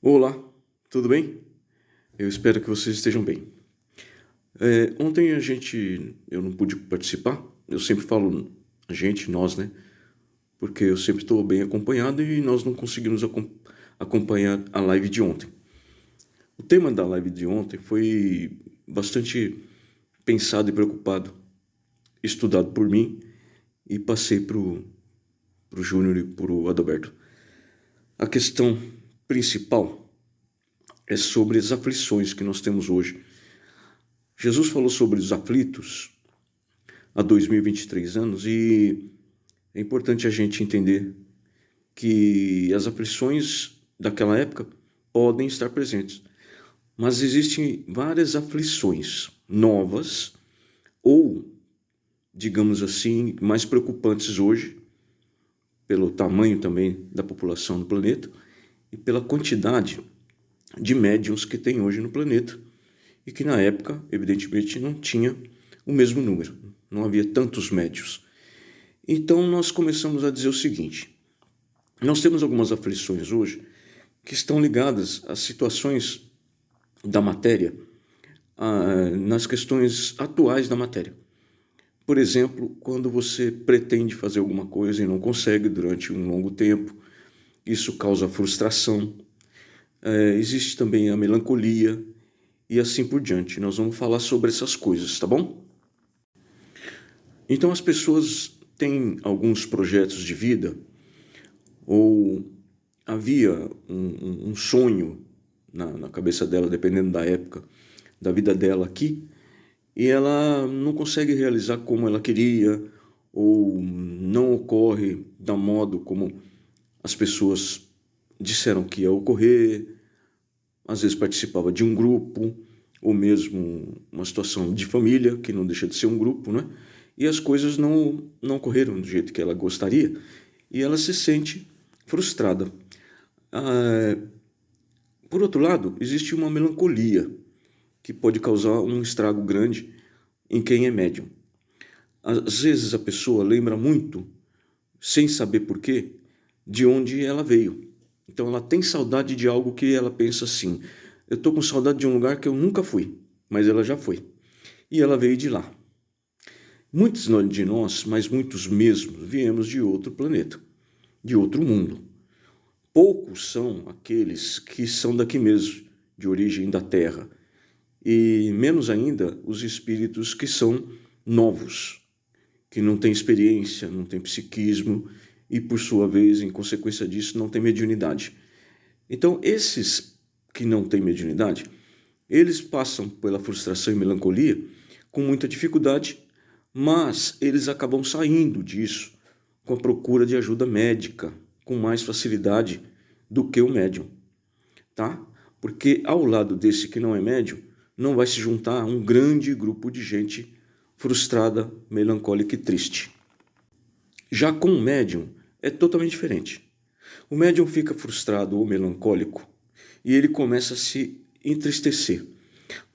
Olá, tudo bem? Eu espero que vocês estejam bem. Ontem eu não pude participar, eu sempre falo nós, né? Porque eu sempre estou bem acompanhado e nós não conseguimos acompanhar a live de ontem. O tema da live de ontem foi bastante pensado e preocupado, estudado por mim e passei para o Júnior e para o Adalberto. A questão principal é sobre as aflições que nós temos hoje. Jesus falou sobre os aflitos há 2023 anos e é importante a gente entender que as aflições daquela época podem estar presentes, mas existem várias aflições novas ou, digamos assim, mais preocupantes hoje, pelo tamanho também da população do planeta e pela quantidade de médiuns que tem hoje no planeta e que na época, evidentemente, não tinha o mesmo número, não havia tantos médiuns. Então nós começamos a dizer o seguinte: nós temos algumas aflições hoje que estão ligadas às situações da matéria, nas questões atuais da matéria. Por exemplo, quando você pretende fazer alguma coisa e não consegue durante um longo tempo, isso causa frustração. Existe também a melancolia e assim por diante. Nós vamos falar sobre essas coisas, tá bom? Então as pessoas têm alguns projetos de vida ou havia um sonho na cabeça dela, dependendo da época da vida dela aqui, e ela não consegue realizar como ela queria, ou não ocorre da modo como as pessoas disseram que ia ocorrer. Às vezes participava de um grupo, ou mesmo uma situação de família, que não deixa de ser um grupo, né? E as coisas não ocorreram do jeito que ela gostaria, e ela se sente frustrada. Por outro lado, existe uma melancolia que pode causar um estrago grande em quem é médium. Às vezes a pessoa lembra muito, sem saber porquê, de onde ela veio. Então ela tem saudade de algo que ela pensa assim: eu estou com saudade de um lugar que eu nunca fui, mas ela já foi. E ela veio de lá. Muitos de nós, mas muitos mesmo, viemos de outro planeta, de outro mundo. Poucos são aqueles que são daqui mesmo, de origem da Terra, e menos ainda os espíritos que são novos, que não têm experiência, não têm psiquismo e, por sua vez, em consequência disso, não têm mediunidade. Então, esses que não têm mediunidade, eles passam pela frustração e melancolia com muita dificuldade, mas eles acabam saindo disso com a procura de ajuda médica, com mais facilidade do que o médium, tá? Porque ao lado desse que não é médium, não vai se juntar um grande grupo de gente frustrada, melancólica e triste. Já com o médium é totalmente diferente. O médium fica frustrado ou melancólico e ele começa a se entristecer.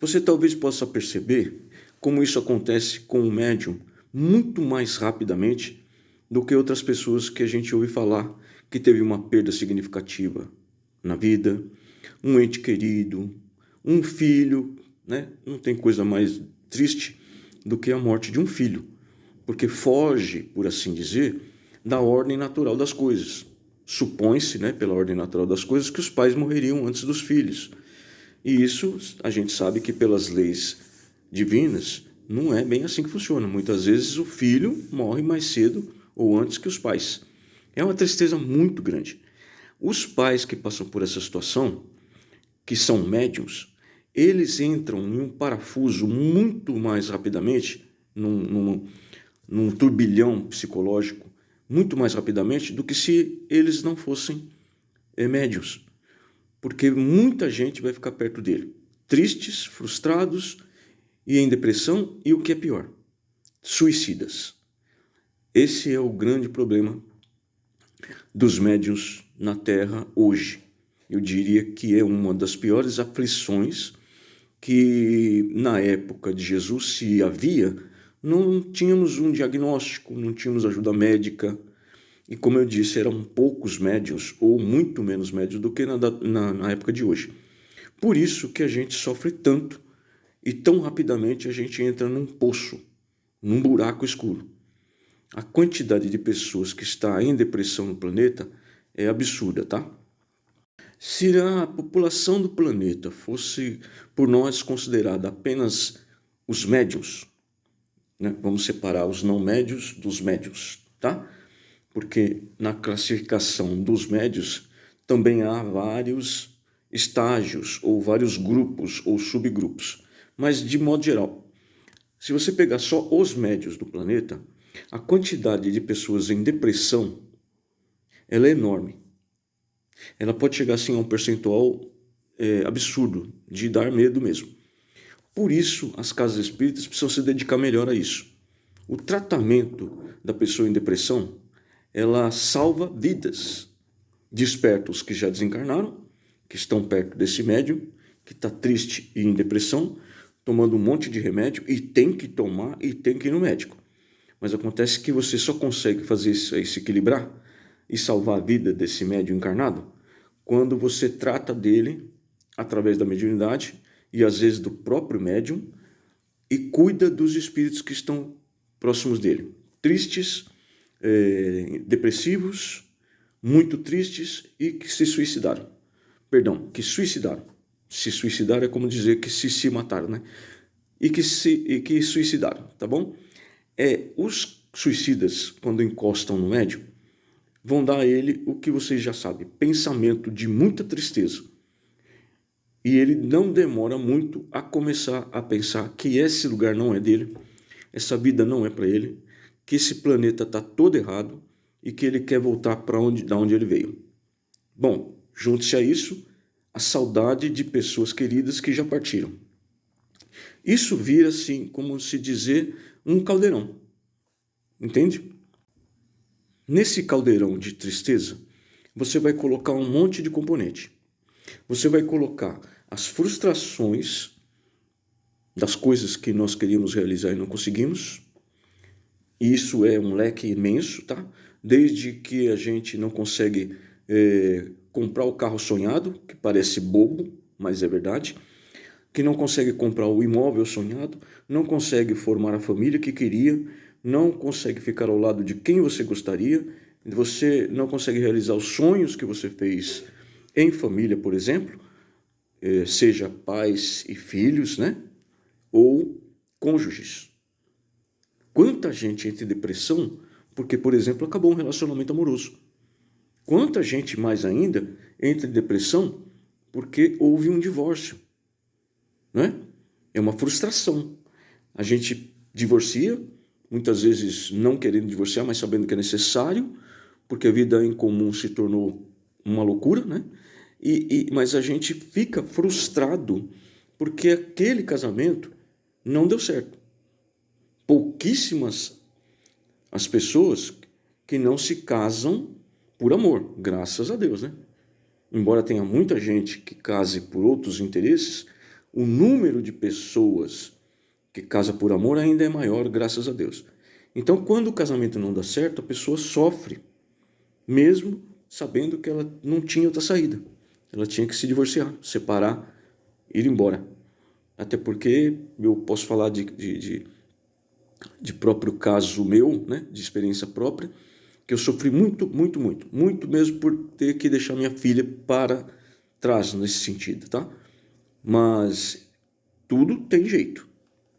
Você talvez possa perceber como isso acontece com o médium muito mais rapidamente do que outras pessoas que a gente ouve falar que teve uma perda significativa na vida, um ente querido, um filho, né? Não tem coisa mais triste do que a morte de um filho, porque foge, por assim dizer, da ordem natural das coisas. Supõe-se, né, pela ordem natural das coisas, que os pais morreriam antes dos filhos. E isso a gente sabe que pelas leis divinas não é bem assim que funciona. Muitas vezes o filho morre mais cedo ou antes que os pais. É uma tristeza muito grande. Os pais que passam por essa situação, que são médiums, eles entram em um parafuso muito mais rapidamente, num turbilhão psicológico, muito mais rapidamente do que se eles não fossem médiums. Porque muita gente vai ficar perto dele, tristes, frustrados e em depressão, e o que é pior, suicidas. Esse é o grande problema dos médiuns na Terra hoje. Eu diria que é uma das piores aflições que na época de Jesus, se havia, não tínhamos um diagnóstico, não tínhamos ajuda médica E como eu disse, eram poucos médiuns, ou muito menos médiuns do que na época de hoje. Por isso que a gente sofre tanto e tão rapidamente a gente entra num poço, num buraco escuro. A quantidade de pessoas que está em depressão no planeta é absurda, tá? Se a população do planeta fosse, por nós, considerada apenas os médiuns, né? Vamos separar os não médios dos médiuns, tá? Porque na classificação dos médios também há vários estágios, ou vários grupos, ou subgrupos. Mas, de modo geral, se você pegar só os médios do planeta, a quantidade de pessoas em depressão, ela é enorme. Ela pode chegar assim a um percentual absurdo, de dar medo mesmo. Por isso, as casas espíritas precisam se dedicar melhor a isso. O tratamento da pessoa em depressão, ela salva vidas. Desperta os que já desencarnaram, que estão perto desse médium, que está triste e em depressão, tomando um monte de remédio, e tem que tomar e tem que ir no médico. Mas acontece que você só consegue fazer isso aí, se equilibrar e salvar a vida desse médium encarnado quando você trata dele através da mediunidade e às vezes do próprio médium e cuida dos espíritos que estão próximos dele. Tristes, depressivos, muito tristes e que se suicidaram. Perdão, que suicidaram. Se suicidar é como dizer que se mataram, né? E que suicidaram, tá bom? Os suicidas, quando encostam no médium, vão dar a ele o que vocês já sabem, pensamento de muita tristeza. E ele não demora muito a começar a pensar que esse lugar não é dele, essa vida não é para ele, que esse planeta está todo errado e que ele quer voltar para da onde ele veio. Bom, junte-se a isso a saudade de pessoas queridas que já partiram. Isso vira, assim, como se dizer, um caldeirão. Entende? Nesse caldeirão de tristeza, você vai colocar um monte de componente. Você vai colocar as frustrações das coisas que nós queríamos realizar e não conseguimos. E isso é um leque imenso, tá? Desde que a gente não consegue comprar o carro sonhado, que parece bobo, mas é verdade, que não consegue comprar o imóvel sonhado, não consegue formar a família que queria, não consegue ficar ao lado de quem você gostaria, você não consegue realizar os sonhos que você fez em família, por exemplo, seja pais e filhos, né? Ou cônjuges. Quanta gente entra em depressão porque, por exemplo, acabou um relacionamento amoroso. Quanta gente mais ainda entra em depressão porque houve um divórcio, né? É uma frustração. A gente divorcia, muitas vezes não querendo divorciar, mas sabendo que é necessário, porque a vida em comum se tornou uma loucura, né? Mas a gente fica frustrado porque aquele casamento não deu certo. Pouquíssimas as pessoas que não se casam por amor, graças a Deus, né? Embora tenha muita gente que case por outros interesses, o número de pessoas que casa por amor ainda é maior, graças a Deus. Então, quando o casamento não dá certo, a pessoa sofre, mesmo sabendo que ela não tinha outra saída. Ela tinha que se divorciar, separar, ir embora. Até porque eu posso falar de próprio caso meu, né, de experiência própria, que eu sofri muito mesmo por ter que deixar minha filha para trás nesse sentido, tá? Mas tudo tem jeito,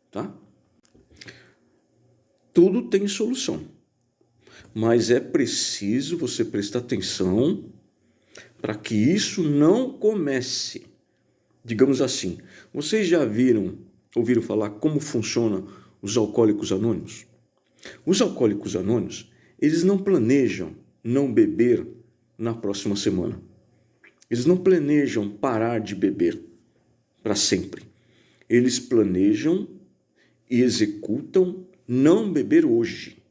tá? Tudo tem solução. Mas é preciso você prestar atenção para que isso não comece. Digamos assim, vocês já ouviram falar como funcionam os alcoólicos anônimos? Os alcoólicos anônimos, eles não planejam não beber na próxima semana. Eles não planejam parar de beber para sempre. Eles planejam e executam não beber hoje.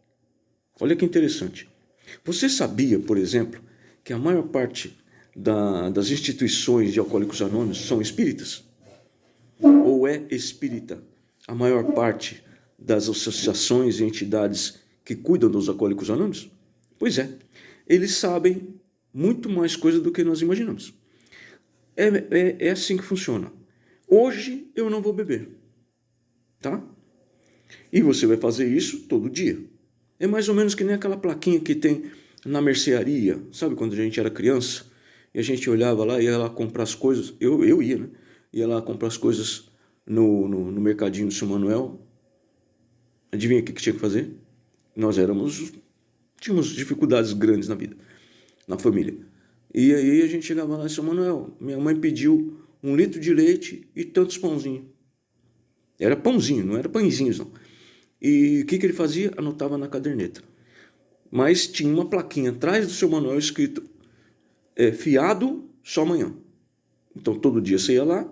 Olha que interessante. Você sabia, por exemplo, que a maior parte das instituições de alcoólicos anônimos são espíritas? Ou é espírita a maior parte das associações e entidades que cuidam dos alcoólicos anônimos? Pois é. eles sabem muito mais coisa do que nós imaginamos. É assim que funciona. Hoje eu não vou beber, tá? E você vai fazer isso todo dia. É mais ou menos que nem aquela plaquinha que tem na mercearia, sabe, quando a gente era criança e a gente olhava lá e ia lá comprar as coisas. Eu ia, né? Ia lá comprar as coisas no mercadinho do seu Manuel. Adivinha o que tinha que fazer? Nós tínhamos dificuldades grandes na vida, na família. E aí a gente chegava lá e disse: Manuel, minha mãe pediu 1 litro de leite e tantos pãozinhos. Era pãozinho, não era pãezinhos, não. E o que ele fazia? Anotava na caderneta. Mas tinha uma plaquinha atrás do seu Manuel escrito fiado só amanhã. Então todo dia você ia lá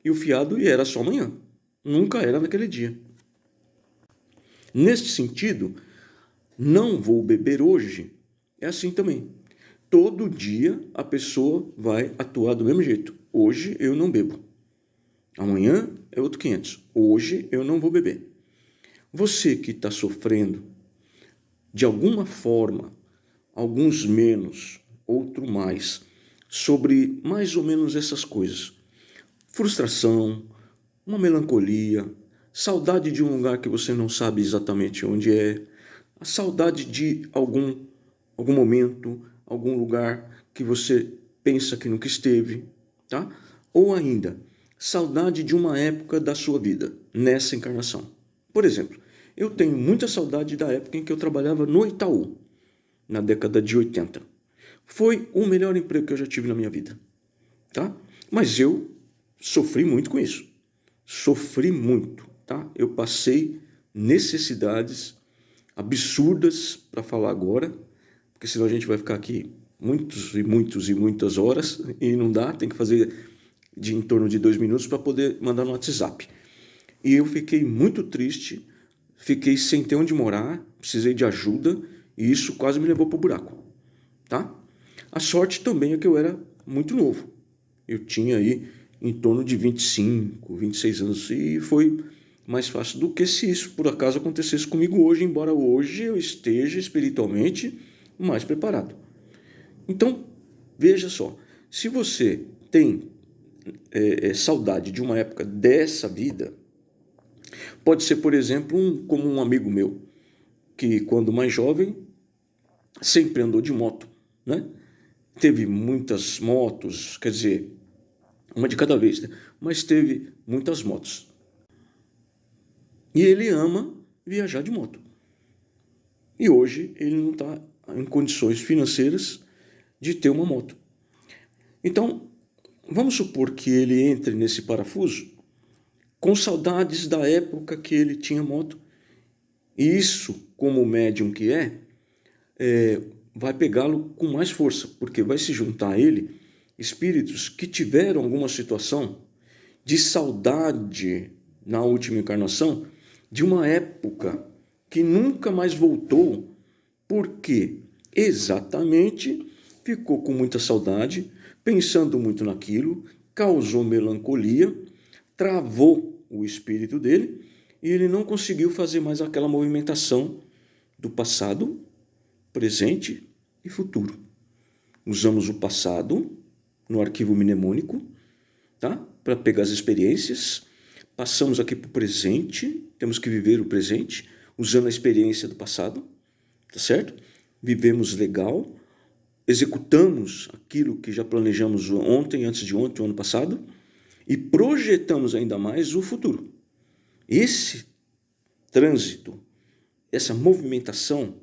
e o fiado era só amanhã. Nunca era naquele dia. Neste sentido, não vou beber hoje é assim também. Todo dia a pessoa vai atuar do mesmo jeito. Hoje eu não bebo. Amanhã é outro 500. Hoje eu não vou beber. Você que está sofrendo, de alguma forma, alguns menos, outro mais, sobre mais ou menos essas coisas. Frustração, uma melancolia, saudade de um lugar que você não sabe exatamente onde é, a saudade de algum momento, algum lugar que você pensa que nunca esteve, tá? Ou ainda, saudade de uma época da sua vida, nessa encarnação. Por exemplo, eu tenho muita saudade da época em que eu trabalhava no Itaú, na década de 80. Foi o melhor emprego que eu já tive na minha vida, tá? Mas eu sofri muito com isso. Sofri muito, tá? Eu passei necessidades absurdas para falar agora, porque senão a gente vai ficar aqui muitas horas e não dá, tem que fazer em torno de 2 minutos para poder mandar no WhatsApp. E eu fiquei muito triste, fiquei sem ter onde morar, precisei de ajuda e isso quase me levou para o buraco, tá? A sorte também é que eu era muito novo. Eu tinha aí em torno de 25, 26 anos e foi mais fácil do que se isso por acaso acontecesse comigo hoje, embora hoje eu esteja espiritualmente mais preparado. Então, veja só, se você tem saudade de uma época dessa vida, pode ser, por exemplo, como um amigo meu, que quando mais jovem, sempre andou de moto, né? Teve muitas motos, quer dizer, uma de cada vez, né? Mas teve muitas motos. E ele ama viajar de moto. E hoje ele não está em condições financeiras de ter uma moto. Então, vamos supor que ele entre nesse parafuso com saudades da época que ele tinha moto. E isso, como médium que vai pegá-lo com mais força, porque vai se juntar a ele espíritos que tiveram alguma situação de saudade na última encarnação de uma época que nunca mais voltou, porque exatamente ficou com muita saudade, pensando muito naquilo, causou melancolia, travou o espírito dele e ele não conseguiu fazer mais aquela movimentação do passado, presente e futuro. Usamos o passado no arquivo mnemônico, tá? Para pegar as experiências, passamos aqui para o presente, temos que viver o presente, usando a experiência do passado, tá certo? Vivemos legal, executamos aquilo que já planejamos ontem, antes de ontem, o ano passado, e projetamos ainda mais o futuro. Esse trânsito, essa movimentação,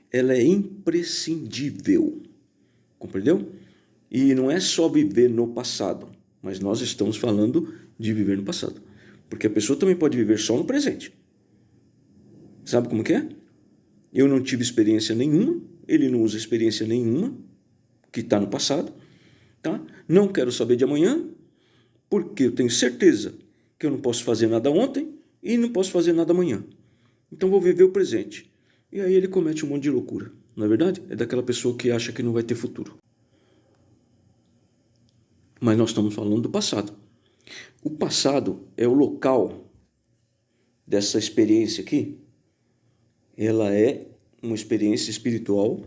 ela é imprescindível, compreendeu? E não é só viver no passado, mas nós estamos falando de viver no passado. Porque a pessoa também pode viver só no presente. Sabe como que é? Eu não tive experiência nenhuma, ele não usa experiência nenhuma, que está no passado, tá? Não quero saber de amanhã, porque eu tenho certeza que eu não posso fazer nada ontem e não posso fazer nada amanhã. Então vou viver o presente. E aí ele comete um monte de loucura. Não é verdade? É daquela pessoa que acha que não vai ter futuro. Mas nós estamos falando do passado. O passado é o local dessa experiência aqui. Ela é uma experiência espiritual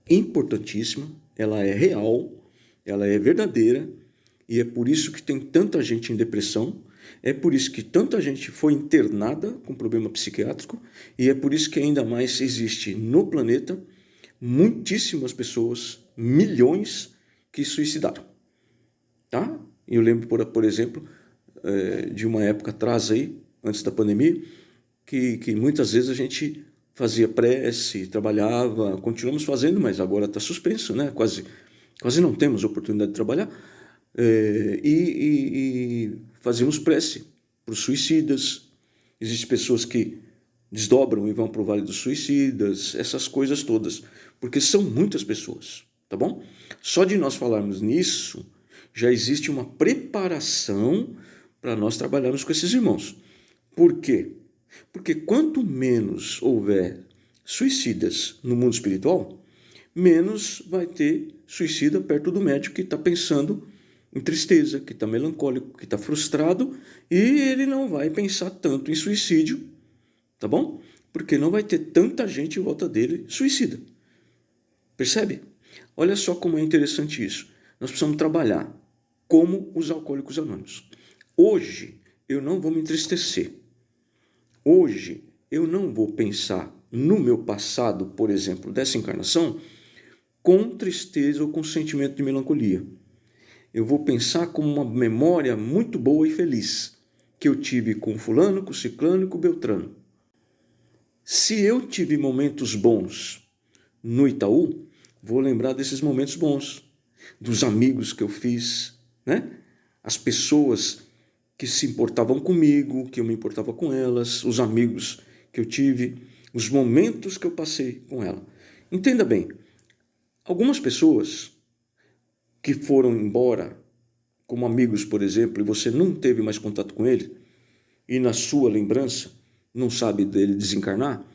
importantíssima, ela é real, ela é verdadeira, e é por isso que tem tanta gente em depressão, é por isso que tanta gente foi internada com problema psiquiátrico, e é por isso que ainda mais existe no planeta muitíssimas pessoas, milhões, que suicidaram. Tá? Eu lembro, por exemplo, de uma época atrás aí, antes da pandemia, que muitas vezes a gente fazia prece, trabalhava, continuamos fazendo, mas agora está suspenso, né? Quase não temos oportunidade de trabalhar, e fazíamos prece para os suicidas. Existem pessoas que desdobram e vão para o Vale dos Suicidas, essas coisas todas, porque são muitas pessoas, tá bom? Só de nós falarmos nisso, já existe uma preparação para nós trabalharmos com esses irmãos. Por quê? Porque quanto menos houver suicidas no mundo espiritual, menos vai ter suicida perto do médico que está pensando em tristeza, que está melancólico, que está frustrado, e ele não vai pensar tanto em suicídio, tá bom? Porque não vai ter tanta gente em volta dele suicida. Percebe? Olha só como é interessante isso. Nós precisamos trabalhar como os alcoólicos anônimos. Hoje eu não vou me entristecer. Hoje eu não vou pensar no meu passado, por exemplo, dessa encarnação, com tristeza ou com sentimento de melancolia. Eu vou pensar como uma memória muito boa e feliz que eu tive com fulano, com ciclano e com beltrano. Se eu tive momentos bons no Itaú, vou lembrar desses momentos bons, dos amigos que eu fiz, né? As pessoas que se importavam comigo, que eu me importava com elas, os amigos que eu tive, os momentos que eu passei com ela. Entenda bem, algumas pessoas que foram embora, como amigos, por exemplo, e você não teve mais contato com ele, e na sua lembrança não sabe dele desencarnar,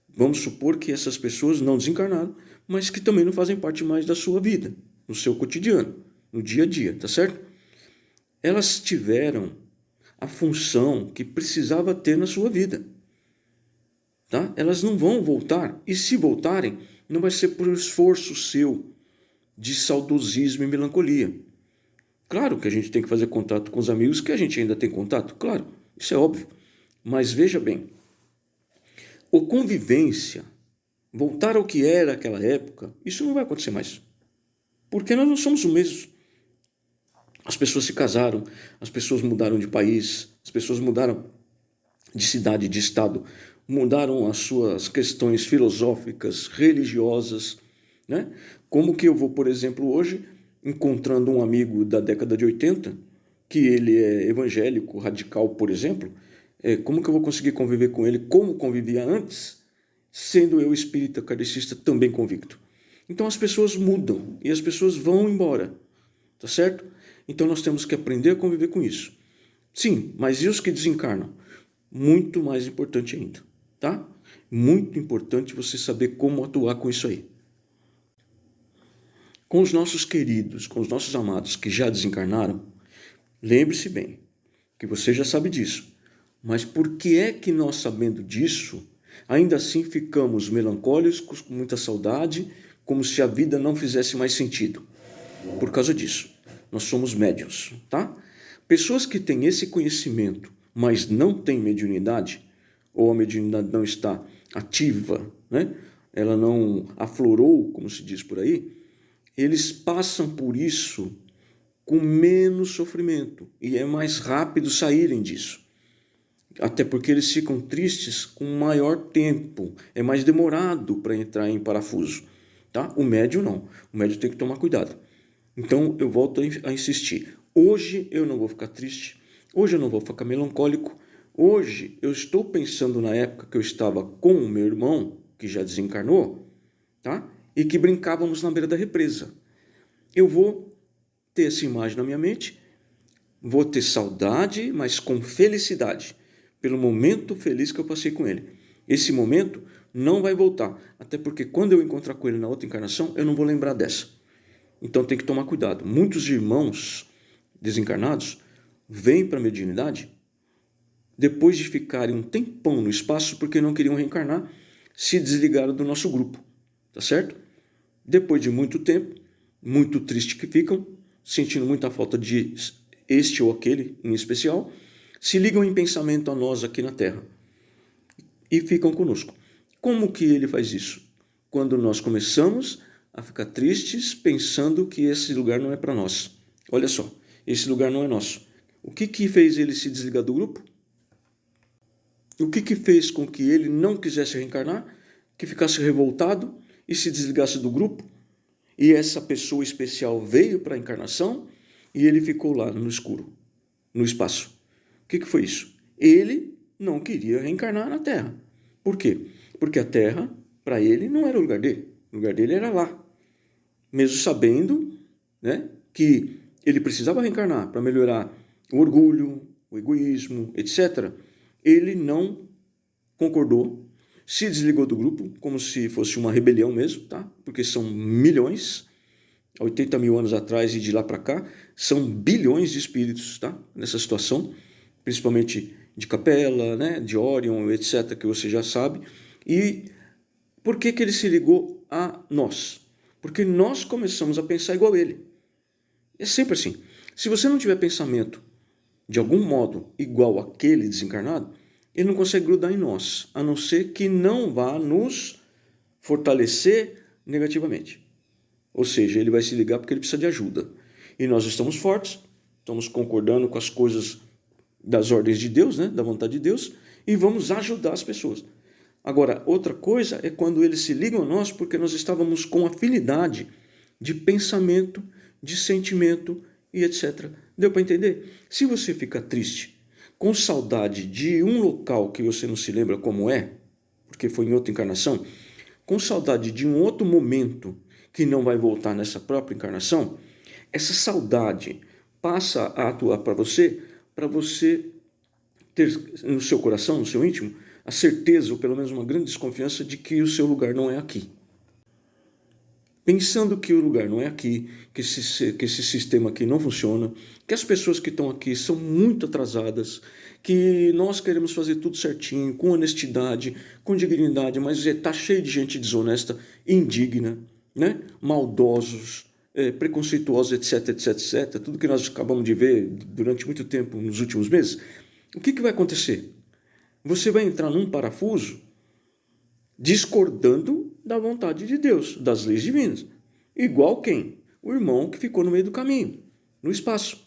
vamos supor que essas pessoas não desencarnaram, mas que também não fazem parte mais da sua vida, no seu cotidiano, no dia a dia, tá certo? Elas tiveram a função que precisava ter na sua vida, tá? Elas não vão voltar, e se voltarem, não vai ser por esforço seu de saudosismo e melancolia. Claro que a gente tem que fazer contato com os amigos que a gente ainda tem contato, claro, isso é óbvio. Mas veja bem, a convivência, voltar ao que era aquela época, isso não vai acontecer mais. Porque nós não somos os mesmos. As pessoas se casaram, as pessoas mudaram de país, as pessoas mudaram de cidade, de estado, mudaram as suas questões filosóficas, religiosas, né? Como que eu vou, por exemplo, hoje, encontrando um amigo da década de 80, que ele é evangélico, radical, por exemplo, como que eu vou conseguir conviver com ele como convivia antes, sendo eu espírita kardecista também convicto? Então as pessoas mudam e as pessoas vão embora, tá certo? Então nós temos que aprender a conviver com isso. Sim, mas e os que desencarnam? Muito mais importante ainda, tá? Muito importante você saber como atuar com isso aí. Com os nossos queridos, com os nossos amados que já desencarnaram, lembre-se bem que você já sabe disso. Mas por que é que nós, sabendo disso, ainda assim ficamos melancólicos, com muita saudade, como se a vida não fizesse mais sentido? Por causa disso. Nós somos médiuns, tá? Pessoas que têm esse conhecimento, mas não têm mediunidade, ou a mediunidade não está ativa, né? Ela não aflorou, como se diz por aí, eles passam por isso com menos sofrimento e é mais rápido saírem disso. Até porque eles ficam tristes com maior tempo, é mais demorado para entrar em parafuso, tá? O médium não, o médium tem que tomar cuidado. Então eu volto a insistir, hoje eu não vou ficar triste, hoje eu não vou ficar melancólico, hoje eu estou pensando na época que eu estava com o meu irmão, que já desencarnou, tá? E que brincávamos na beira da represa. Eu vou ter essa imagem na minha mente, vou ter saudade, mas com felicidade, pelo momento feliz que eu passei com ele. Esse momento não vai voltar, até porque quando eu encontrar com ele na outra encarnação, eu não vou lembrar dessa. Então tem que tomar cuidado. Muitos irmãos desencarnados vêm para a mediunidade depois de ficarem um tempão no espaço porque não queriam reencarnar, se desligaram do nosso grupo, tá certo? Depois de muito tempo, muito triste que ficam, sentindo muita falta de este ou aquele em especial, se ligam em pensamento a nós aqui na Terra e ficam conosco. Como que ele faz isso? Quando nós começamos a ficar tristes pensando que esse lugar não é para nós. Olha só, esse lugar não é nosso. O que fez ele se desligar do grupo? O que fez com que ele não quisesse reencarnar, que ficasse revoltado e se desligasse do grupo? E essa pessoa especial veio para a encarnação e ele ficou lá no escuro, no espaço. O que foi isso? Ele não queria reencarnar na Terra. Por quê? Porque a Terra, para ele, não era o lugar dele. O lugar dele era lá. Mesmo sabendo, né, que ele precisava reencarnar para melhorar o orgulho, o egoísmo, etc., ele não concordou, se desligou do grupo, como se fosse uma rebelião mesmo, tá? Porque são milhões, 80 mil anos atrás e de lá para cá, são bilhões de espíritos, tá? Nessa situação, principalmente de Capela, né? De Orion, etc., que você já sabe. E por que ele se ligou a nós? Porque nós começamos a pensar igual a ele. É sempre assim. Se você não tiver pensamento de algum modo igual àquele desencarnado, ele não consegue grudar em nós, a não ser que não vá nos fortalecer negativamente. Ou seja, ele vai se ligar porque ele precisa de ajuda. E nós estamos fortes, estamos concordando com as coisas das ordens de Deus, né, da vontade de Deus, e vamos ajudar as pessoas. Agora, outra coisa é quando eles se ligam a nós porque nós estávamos com afinidade de pensamento, de sentimento e etc. Deu para entender? Se você fica triste, com saudade de um local que você não se lembra como é, porque foi em outra encarnação, com saudade de um outro momento que não vai voltar nessa própria encarnação, essa saudade passa a atuar para você ter no seu coração, no seu íntimo, a certeza, ou pelo menos uma grande desconfiança de que o seu lugar não é aqui. Pensando que o lugar não é aqui, que esse sistema aqui não funciona, que as pessoas que estão aqui são muito atrasadas, que nós queremos fazer tudo certinho, com honestidade, com dignidade, mas está cheio de gente desonesta, indigna, né? Maldosos, preconceituosos, etc, etc, etc. Tudo que nós acabamos de ver durante muito tempo, nos últimos meses. O que vai acontecer? Você vai entrar num parafuso discordando da vontade de Deus, das leis divinas. Igual quem? O irmão que ficou no meio do caminho, no espaço.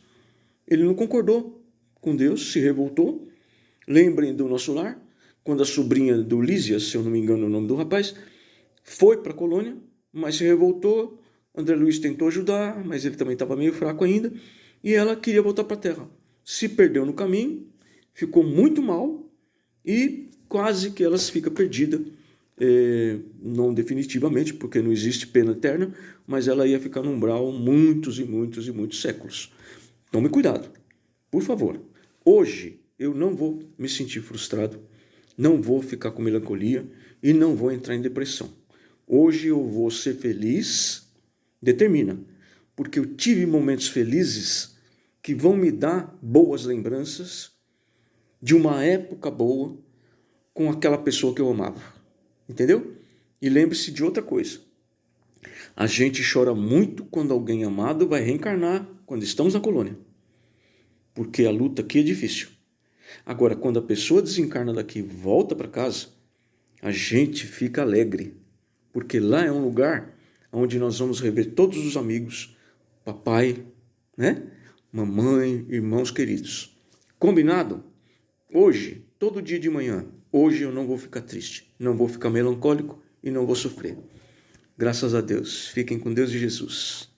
Ele não concordou com Deus, se revoltou. Lembrem do nosso lar, quando a sobrinha do Lísias, se eu não me engano o nome do rapaz, foi para a colônia, mas se revoltou. André Luiz tentou ajudar, mas ele também estava meio fraco ainda, e ela queria voltar para a Terra. Se perdeu no caminho, ficou muito mal e quase que ela fica perdida. Não definitivamente, porque não existe pena eterna, mas ela ia ficar no umbral muitos e muitos e muitos séculos. Tome cuidado, por favor. Hoje eu não vou me sentir frustrado, não vou ficar com melancolia e não vou entrar em depressão. Hoje eu vou ser feliz, determina, porque eu tive momentos felizes que vão me dar boas lembranças de uma época boa com aquela pessoa que eu amava. Entendeu? E lembre-se de outra coisa. A gente chora muito quando alguém amado vai reencarnar quando estamos na colônia. Porque a luta aqui é difícil. Agora, quando a pessoa desencarna daqui e volta para casa, a gente fica alegre. Porque lá é um lugar onde nós vamos rever todos os amigos, papai, né? Mamãe, irmãos queridos. Combinado? Hoje, todo dia de manhã, hoje eu não vou ficar triste, não vou ficar melancólico e não vou sofrer. Graças a Deus. Fiquem com Deus e Jesus.